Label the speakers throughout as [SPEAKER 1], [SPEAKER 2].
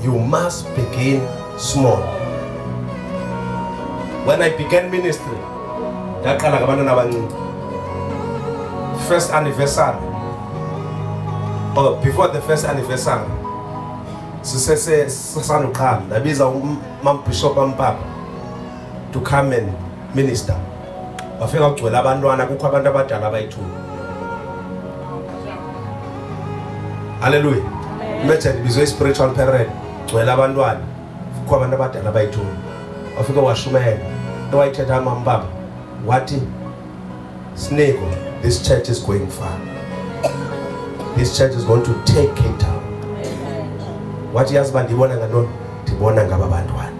[SPEAKER 1] You must begin small. When I began ministry, first anniversary, or before the first anniversary, Bishop Papa to come and minister. Hallelujah. Imagine it was spiritual parent. What snake? This church is going far. This church is going to take it out. What husband you want to know? Tibona ngababantwana.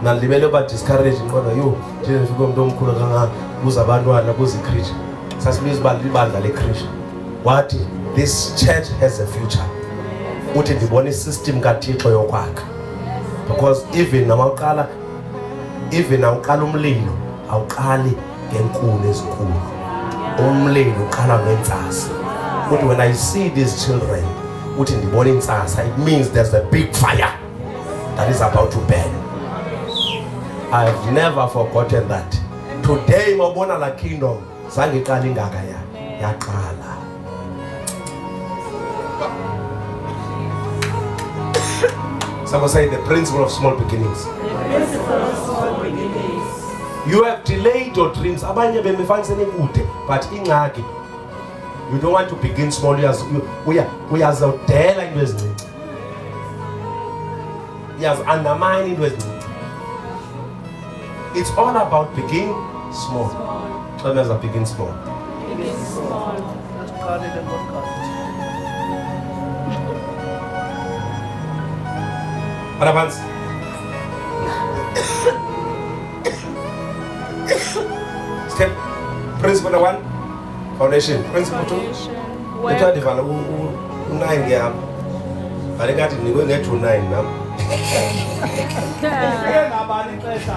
[SPEAKER 1] Na libele ba discourage ngoba yo nje fika umuntu omkhulu kanga kuza abantwana kuzikhristu. Sasibiza ba libandla lekhristu. What this church has a future. Uthi ndibona isystem kaThixo yokwakha. Because even nawuqala umlilo awuqali ngenkuni ezinkulu. Umlilo uqala ngentsasa. But when I see these children, uthi ndibona insasa, it means there's a big fire that is about to burn. I've never forgotten that. Today mabona la kingdom zange iqala ingaka yaqala. Someone say the principle of small beginnings.
[SPEAKER 2] The principle of small beginnings.
[SPEAKER 1] You have delayed your dreams. Abanye bemifakisene kude, but ingxaki you don't want to begin small. Uyazodela into ezininzi. Undermine into ezininzi. It's all about beginning small. Others are begin small.
[SPEAKER 2] Begin small.
[SPEAKER 1] Advance. Step. Principle 1. Foundation. Principle 2. Letwa develop u9 ngiyapha. Bale ngathi nikwe ngethu 9 nami.
[SPEAKER 3] Ngabani ixesha.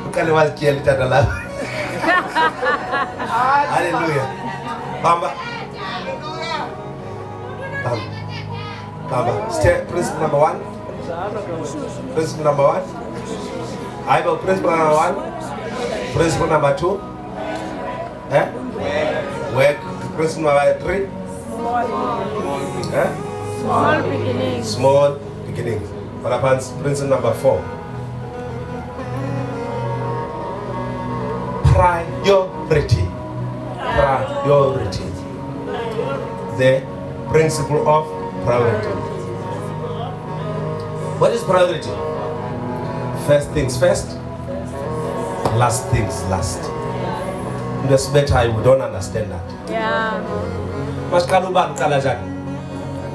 [SPEAKER 1] Ukale wazityela itata la. Hallelujah. Bamba. Bamba. Step. Principle number 1. Principle number 1. I will principle number 1. Principle number 2. Work. Principle number 3.
[SPEAKER 2] Small beginnings.
[SPEAKER 1] Small beginnings. Principle number 4. Priority. Priority. The principle of priority. What is priority? First things first, last things last. That's better. We don't understand that.
[SPEAKER 2] Yeah.
[SPEAKER 1] Masiqala ubani uqala njani?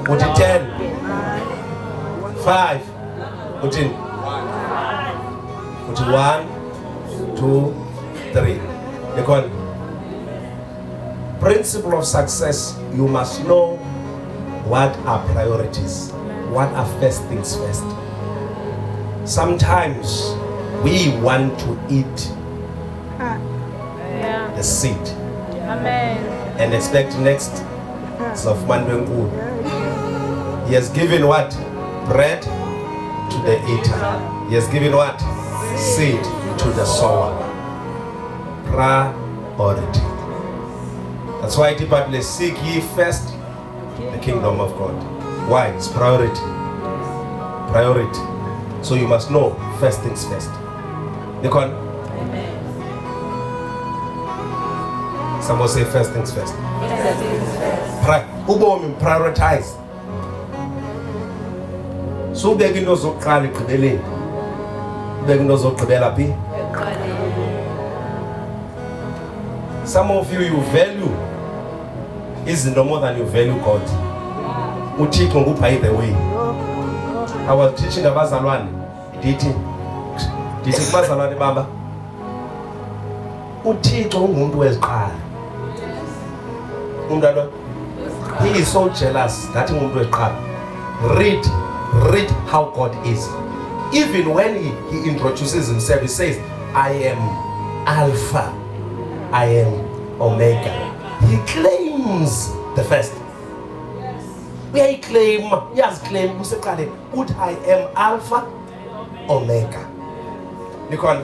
[SPEAKER 1] Uthi 10, 5, uthi 1, 2, 3. Because principle of success, you must know what are priorities, what are first things first. Sometimes we want to eat the seed
[SPEAKER 2] Amen.
[SPEAKER 1] and expect next of Mandwengu. He has given what? Bread to the eater. He has given what? Seed to the sower. Priority. That's why people seek ye first the kingdom of God. Why? It's priority. Priority. So you must know first things first. Nikon? Someone say first things first. Prioritize. So beg into zoqala igqibeleni. Beg into zogqibela phi? Some of you value izinto more than you value God. Uthixo ngupha the way. I was teaching abazalwane ndithi kubazalwane baba uthixo ungumuntu weziqala. Umntwana he is so jealous that ngumuntu weziqala. Read how God is. Even when he introduces himself, he says, I am Alpha, I am Omega. He claims first. Uyayiclaim, uyaziclaim kuseqaleni uthi I am Alpha Omega. Nikhona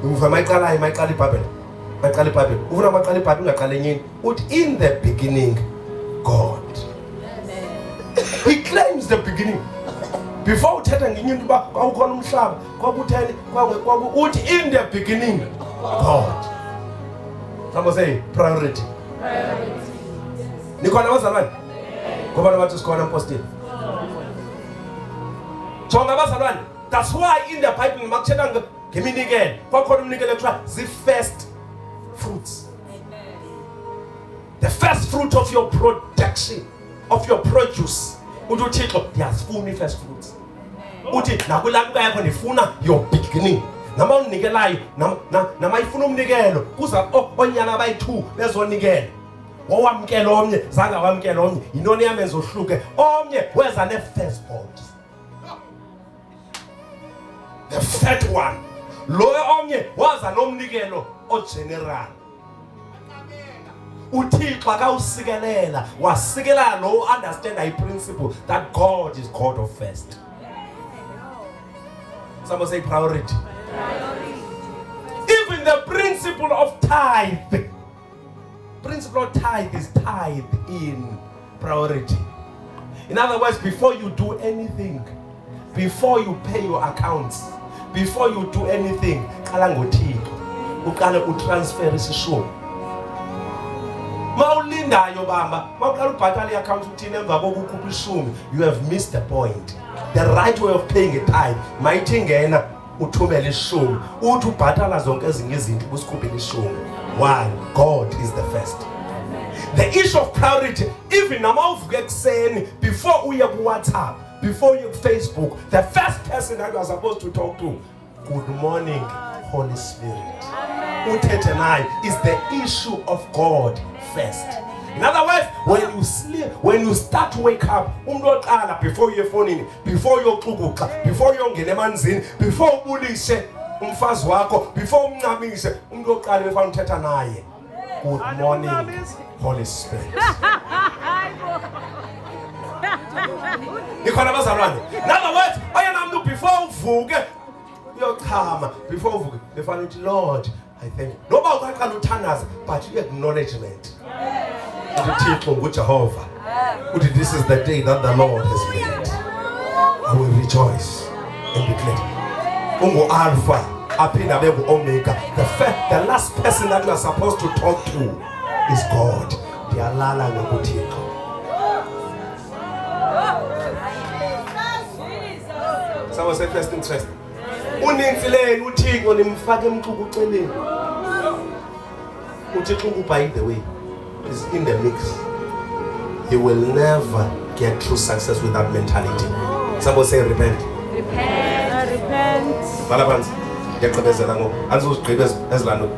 [SPEAKER 1] ungivuma mayiqala iBhayibheli. Mayiqala iBhayibheli. Ufuna maqala iBhayibheli ungaqala enyini. Uthi in the beginning God. He claims the beginning. Before uthetha ngenye into ba kwawukhona umhlaba, kwakutheni, uthi in the beginning God. Somebody say priority. Nikhona abazalwane? Ngoba nabathi sikhona impostile. Jonga abazalwane. That's why in the Bible makuthetha ngeminikelo. Kwakhona umnikelo ekuthiwa zi-first fruits. The first fruit of your production, of your produce. Uthi uThixo ndiyazifuna i-first fruits. Uthi nakulapha yakho ndifuna your beginning. Nama unikelayo namayifuna umnikelo kuza onyana abayi2 bezonikela. Wawamkela omnye zange wamkela omnye yinoni yamenza ohluke omnye weza ne-first pot. The fat one. Loyo omnye waza nomnikelo ogeneral. uThixo akawusikelela wasikela lo understand I principle that God is God of first. Someone say priority. Even the principle of tithe. Principle of tithe is tithe in priority. In other words, before you do anything, before you pay your accounts, before you do anything, qala ngoThixo. Uqale utransfer isishumi. Mawulindayo bamba, mawuqala ubhatala iaccount uthini emva kokukhupha ishumi, you have missed the point. The right way of paying a tithe, mayithi ngena uthumele ishumi, uthi ubhatala zonke ezinye izinto kusikhuphele ishumi. One, God is the first. The issue of priority, even namawuvuka ekuseni, before uye ku WhatsApp, before you Facebook, the first person that you are supposed to talk to, good morning, Holy Spirit. Uthethe naye is the issue of God first. In other words, when you sleep, when you start to wake up, before your phone, before your klubuka, before your emanzini, before ubulise umfazi wakho, before umncamise, umuntu oqala befana uthetha naye. Good morning, Holy Spirit. In other words, before uvuke uyochama, before uvuke befana uthi Lord, I thank you. Nobody can uthandaza, but acknowledgement. Jehovah. This is the day that the Lord has made. I will rejoice and be glad. Ungo Alpha, apina bebu Omega. The last person that you are supposed to talk to is God. Dialala ngokutiko. Someone say first things first. Unimfileni uThixo nimfake emxuku uceleni. uThixo by the way is in the mix. He will never get true success with that mentality. Someone say repent.
[SPEAKER 2] Repent. Repent.
[SPEAKER 1] Balabans. Ngiyaqhubezela ngoku. Anizozigqiba ezilano.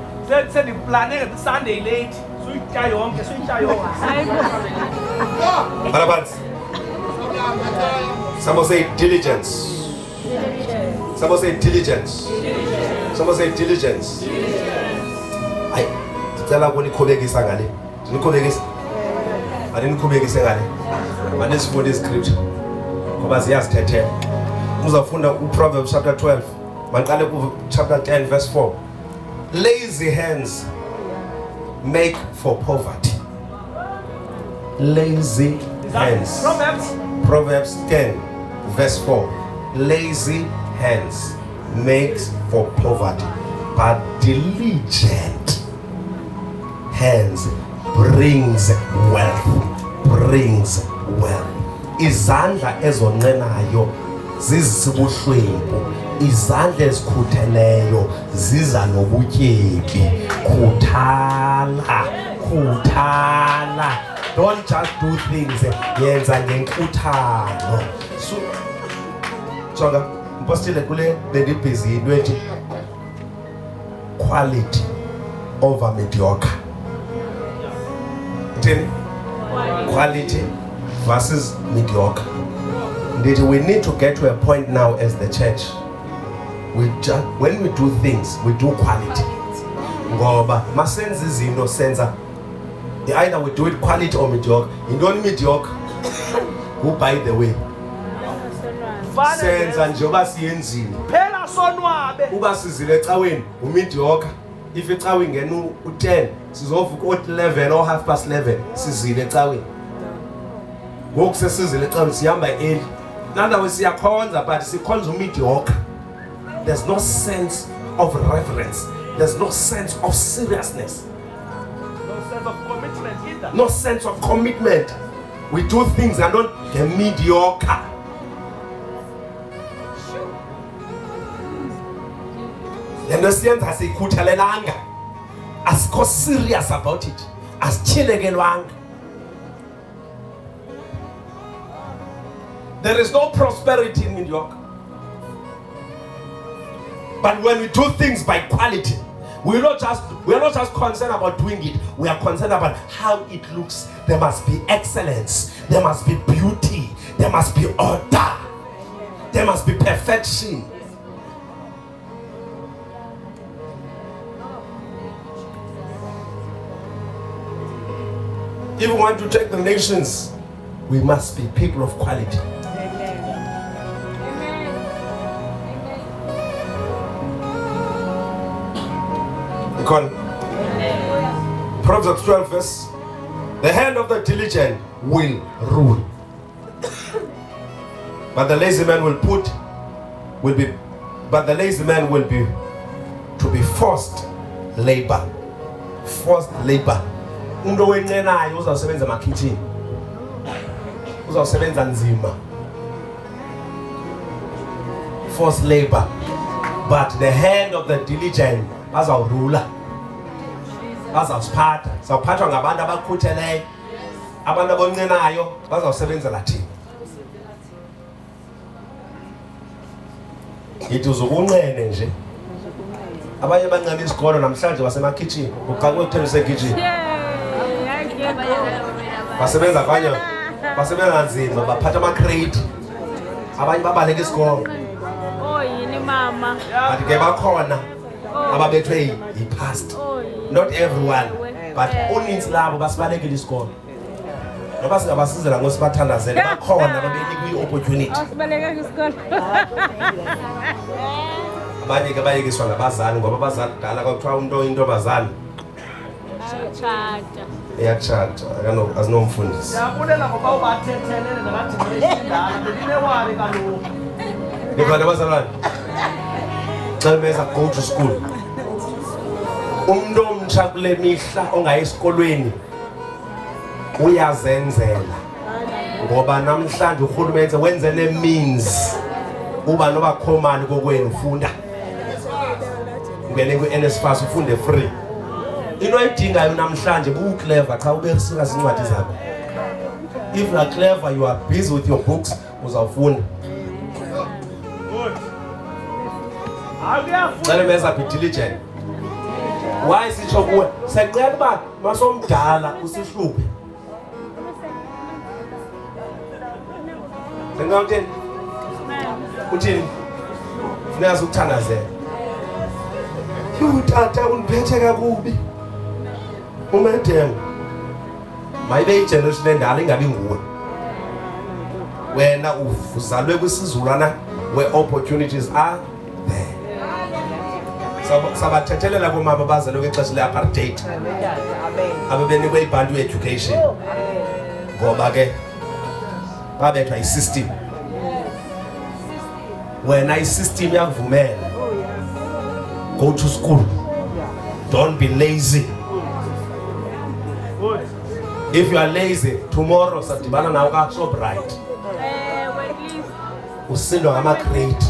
[SPEAKER 3] Sendiplane Sunday late. Suyitya yonke, suyitya yonke.
[SPEAKER 1] Balabans. Someone say diligence. Someone say diligence. Someone say diligence. Ay, sicela ukunikhubekisa ngale. Nikhubekisa. Manikhubekise ngale. Manisifunda iscripture. Ngoba ziyasithethela. Uzafunda uProverbs chapter 12. Manqale ku chapter 10 verse 4. Lazy hands make for poverty. Lazy hands. Proverbs 10 verse 4. Lazy hands makes for poverty, but diligent hands brings wealth. Brings wealth. Izandla ezonqenayo zizisibuhlwempu. Izandla ezikhutheleyo ziza nobutyebi. Khuthala. Don't just do things. Yenza ngenkuthalo. So, Jonga, mpostile kule bendibhizi into ethi quality over mediocre. Quality versus mediocre. We need to get to a point now as the church. When we do things, we do quality. Ngoba masenza izinto senza Either we do it quality or mediocre. You don't mediocre. Who by the way? Senza njengoba siyenzile.
[SPEAKER 3] Phela sonwabe.
[SPEAKER 1] Uba sizile ecaweni umediocre. If ecaweni ngena u10 sizovuka o11 or 11:30 sizile ecaweni. Ngoku sesizile ecaweni sihamba early. Nanda we siyakhonza but sikhonza umediocre. There's no sense of reverence. There's no sense of seriousness.
[SPEAKER 3] No sense of commitment either.
[SPEAKER 1] No sense of commitment. We do things and not the mediocre. Understand? Asikhuthalelanga. Asikho serious about it. Asichelekelwanga. There is no prosperity in mediocre. But when we do things by quality, we are not just concerned about doing it. We are concerned about how it looks. There must be excellence. There must be beauty. There must be order. There must be perfection. If we want to take the nations, we must be people of quality. Proverbs 12 verse, the hand of the diligent will rule, but the lazy man will be to be forced labor. Forced labor. Umuntu owenqenayo uzawusebenza emakitchen, uzawusebenza nzima. Forced labor, but the hand of the diligent bazawurula. Bazawusiphatha, sawuphathwa ngabantu abakhutheleyo, abantu abonqenayo bazawusebenzela thina. Yithi uzokunqene nje. Abanye abancane isikolo namhlanje basemakitchen, uqhawe ukuthengisa ekitchen. Basebenza abanye, basebenza nzima, baphatha ama-crate. Abanye babaleka isikolo.
[SPEAKER 2] Oh yini mama.
[SPEAKER 1] But ke bakhona ababethwe yi-past. Not everyone, but uninzi labo basibalekile isikolo. Noba singabasizela ngosibathandazela bakhona ababenikwe i-opportunity.
[SPEAKER 2] Asibaleka isikolo.
[SPEAKER 1] Abanye ke bayekiswa ngabazali ngoba abazali kudala kwakuthiwa umuntu oyintombazane iyatshata azinomfundisi.
[SPEAKER 3] Siyabulela ngoba ubathethelele nakathi ngesidala belinewali kaloku.
[SPEAKER 1] Nikhona abazalwane? Xa beza go to school. Umuntu omtsha kule mihla ongayi esikolweni uyazenzela ngoba namhlanje urhulumente wenze ne-means uba noba khomani kokwenu ufunda. Ungene kwi-NSFAS ufunde free. Into ayidingayo namhlanje bu-clever xa ube serious incwadi zakho. If you are clever, you are busy with your books, uzawufunda. Cela beza be diligent. Why sitsho kuwe siyaqela uba masomdala usihluphe. Ngawuthini? Uthini? Funeka ukuthandazela. Utata undiphethe kakubi. Umedem. Mayibe igeneration endala ingabi nguwe. Wena uzalwe kwisizulwana where opportunities are there. Sabathethelela komama bazalwe kwixesha le-apartheid. Abebenikwe ibantu education. Ngoba ke babethwa i-system. Wena i-system yakuvumela. Go to school. Don't be lazy. If you are lazy, tomorrow sadibana nawe ka-Shoprite. Usindwa ngama-crate.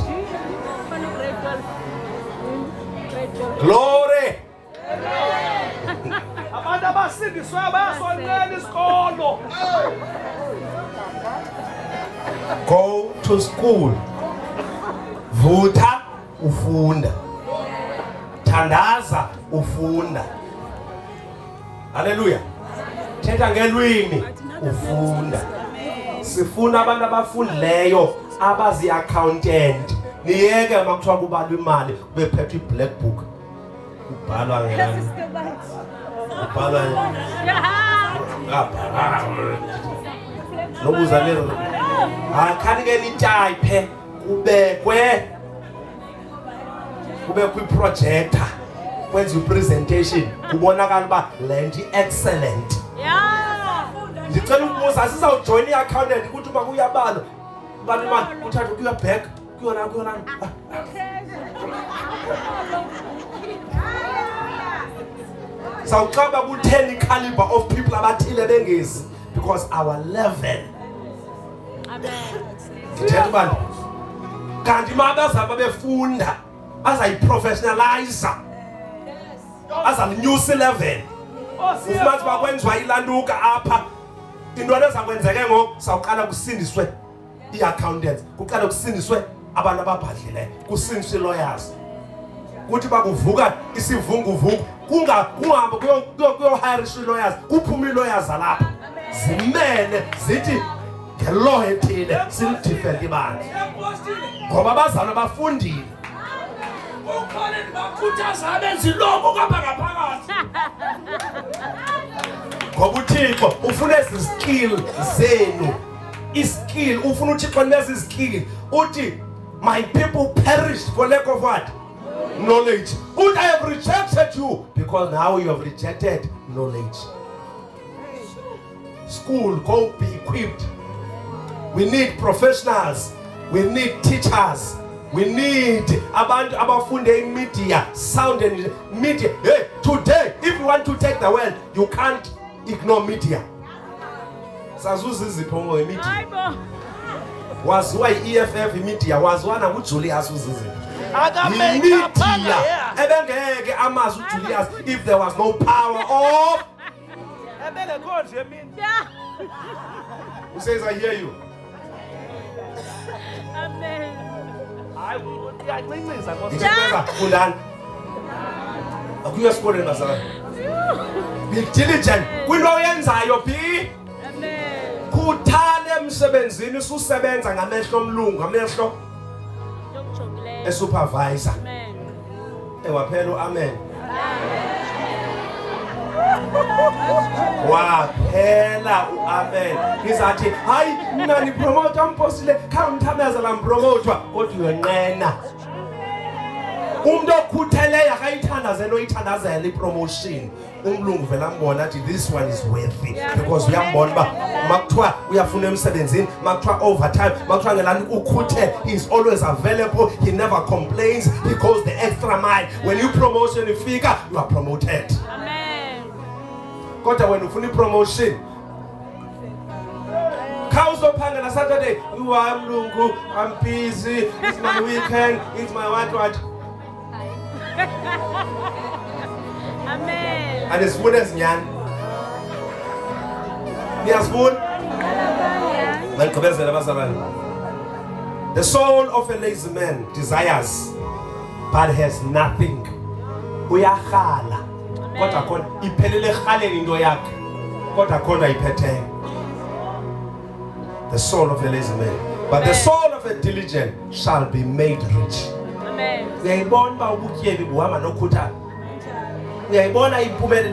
[SPEAKER 1] Glory.
[SPEAKER 3] Abantu abasindiswe bayasonqena isikolo.
[SPEAKER 1] Go to school. Vutha ufunda. Thandaza ufunda. Hallelujah. Thetha ngelwimi ufunda. Sifuna abantu abafundileyo abazi-accountant. Niyeke makuthiwa kubalwa imali kube phethwe i-black book. Ubhalwa ngani? Ubhalwa nobuza lelo khani ke nitayiphe kubekwe i-projector kwenza i-presentation kubonakala uba le nto excellent. Ndicela ukubuza sizawujoyina i-accountant ukuthi uba kuyabalo ubani mani uthatha kuyabheka kuyona sawuxaba ku-10 caliber of people abathile bengezi because our level. Ndithetha ubani kanti uma bazaba befunda bazayiprofessionalize azalinyusa i-level. Ufumanise uba kwenziwa ilantuka apha into eza kwenzeke ngoku sawuqala kusindiswe i-accountants, kuqala kusindiswe abantu ababhadlileyo, kusindiswe i-lawyers, kuthi bakuvuka isivunguvungu kungahambe kuyohayirishwa i-lawyers, kuphume i-lawyers alapha zimele zithi ngelo ethile silidifende ibandla ngoba abazalwa bafundile. Ukhona ndibakhuthaza abenza iloko kapha ngaphakathi ngoba uThixo ufuna ezi skill zenu. Iskill ufuna uThixo nezi skill uthi my people perished for lack of what? Knowledge. But I have rejected you because now you have rejected knowledge. School, go be equipped. We need professionals. We need teachers. We need abantu abafunde in media, sound and media. Hey, today, if you want to take the world, you can't ignore media. Sazuzi zipho media. Waziwa i-EFF media, waziwa na uJulius uzizi. Media. Ebengeke amazi uJulius if there was no power of. Who says I hear you?
[SPEAKER 2] Amen.
[SPEAKER 1] Fundani. Akuyo esikoleni basana. Be diligent. Kwinto oyenzayo bi.
[SPEAKER 2] Amen.
[SPEAKER 1] Kuthale emsebenzini ususebenza ngamehlo omlungu, ngamehlo esupervisor.
[SPEAKER 2] Amen.
[SPEAKER 1] Waphela amen. Waphela amen. Ngizathi hayi mina ni promote ampostile khawumthameza la promoter kodwa uyenqena. Umuntu okhutheleyo akayithandazela oyithandazela ipromotion. Umlungu vela ambona athi this one is worthy because uyambona ba makuthiwa uyafuna emsebenzini, makuthiwa overtime, makuthiwa ngelani ukhuthe, he is always available, he never complains, he goes the extra mile. When you promotion ifika, you are promoted.
[SPEAKER 2] Amen.
[SPEAKER 1] Kodwa wena ufuna ipromotion khawuzophanga na Saturday Mlungu I'm busy, it's my weekend, it's my what.
[SPEAKER 2] Amen.
[SPEAKER 1] And isifuna ezinyani niyazifuna ngaliqhubezela abazalwane. The soul of a lazy man desires but has nothing. Uyakhala kodwa khona iphelele ekhaleni into yakhe kodwa khona iphetheyo. The soul of a lazy man, but the soul of a diligent shall be made rich.
[SPEAKER 2] Amen.
[SPEAKER 1] Uyayibona uba ubutyebi buhamba nokhuthala. Uyayibona impumelelo